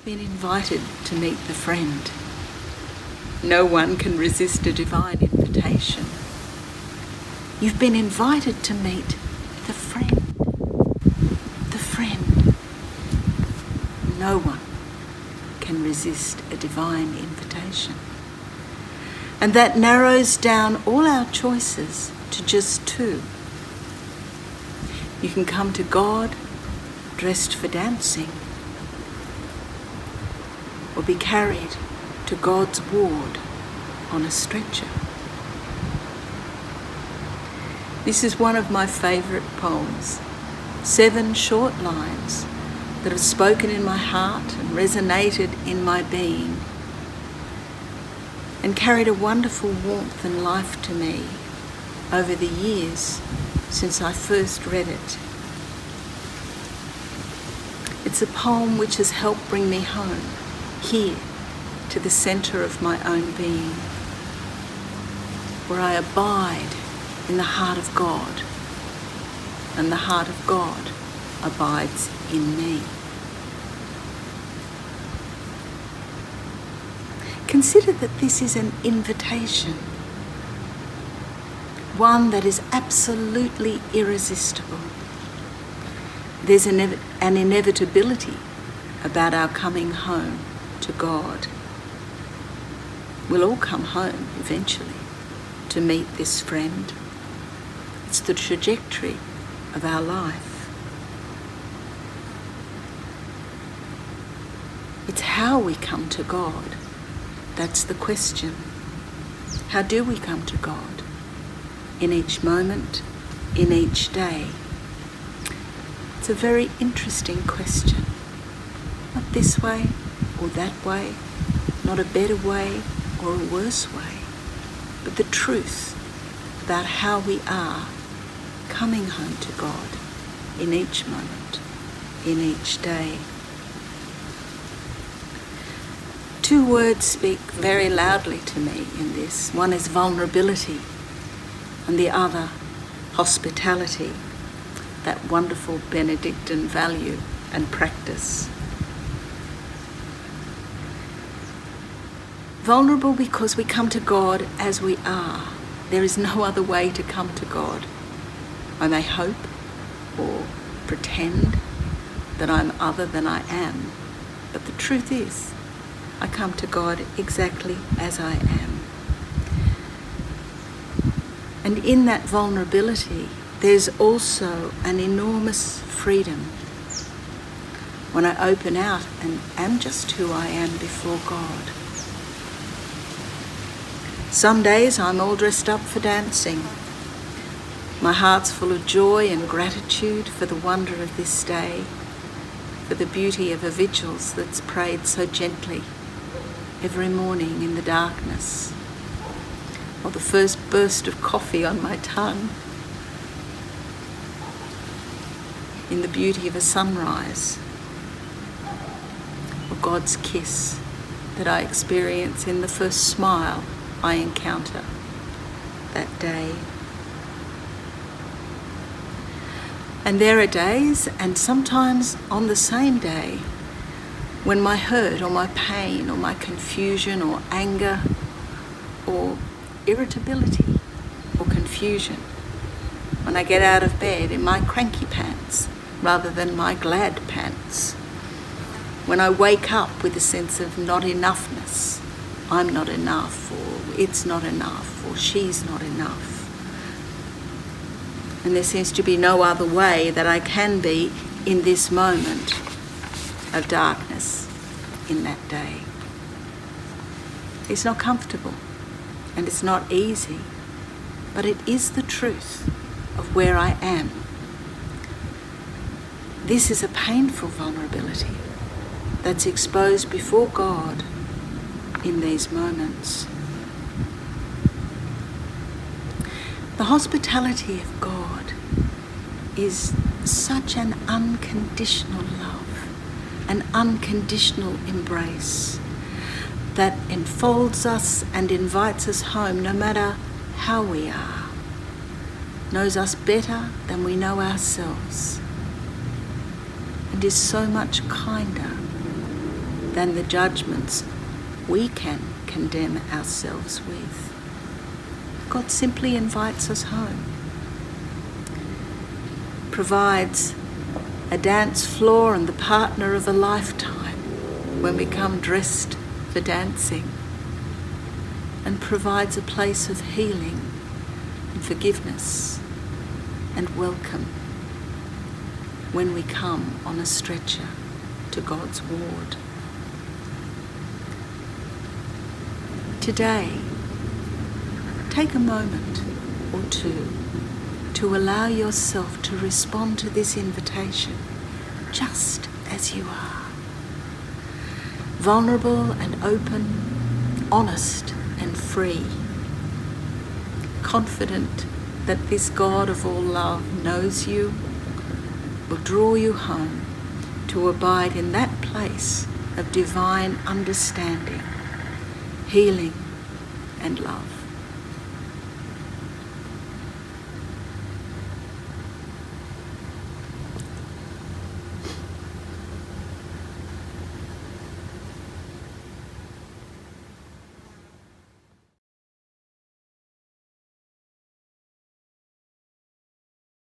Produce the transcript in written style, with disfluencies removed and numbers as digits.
been invited to meet the friend. No one can resist a divine invitation. You've been invited to meet the friend. The friend. No one can resist a divine invitation. And that narrows down all our choices to just two. You can come to God dressed for dancing, or be carried to God's ward on a stretcher. This is one of my favourite poems, 7 short lines that have spoken in my heart and resonated in my being and carried a wonderful warmth and life to me over the years since I first read it. It's a poem which has helped bring me home, here, to the centre of my own being, where I abide in the heart of God, and the heart of God abides in me. Consider that this is an invitation, one that is absolutely irresistible. There's an inevitability about our coming home to God. We'll all come home eventually to meet this friend. It's the trajectory of our life. It's how we come to God. That's the question. How do we come to God? In each moment, in each day. It's a very interesting question. Not this way or that way, not a better way or a worse way, but the truth about how we are coming home to God in each moment, in each day. 2 words speak very loudly to me in this. One is vulnerability, and the other, hospitality, that wonderful Benedictine value and practice. Vulnerable because we come to God as we are. There is no other way to come to God. I may hope or pretend that I'm other than I am, but the truth is, I come to God exactly as I am. And in that vulnerability, there's also an enormous freedom when I open out and am just who I am before God. Some days I'm all dressed up for dancing. My heart's full of joy and gratitude for the wonder of this day, for the beauty of a vigils that's prayed so gently every morning in the darkness, or the first burst of coffee on my tongue, in the beauty of a sunrise, or God's kiss that I experience in the first smile I encounter that day. And there are days, and sometimes on the same day, when my hurt or my pain or my confusion or anger or irritability or confusion, when I get out of bed in my cranky pants rather than my glad pants, when I wake up with a sense of not enoughness, I'm not enough, or it's not enough, or she's not enough. And there seems to be no other way that I can be in this moment of darkness in that day. It's not comfortable and it's not easy, but it is the truth of where I am. This is a painful vulnerability that's exposed before God in these moments. The hospitality of God is such an unconditional love, an unconditional embrace that enfolds us and invites us home no matter how we are, knows us better than we know ourselves, and is so much kinder than the judgments we can condemn ourselves with. God simply invites us home, provides a dance floor and the partner of a lifetime when we come dressed for dancing, and provides a place of healing and forgiveness and welcome when we come on a stretcher to God's ward. Today, take a moment or two to allow yourself to respond to this invitation just as you are. Vulnerable and open, honest and free. Confident that this God of all love knows you, will draw you home to abide in that place of divine understanding, healing and love.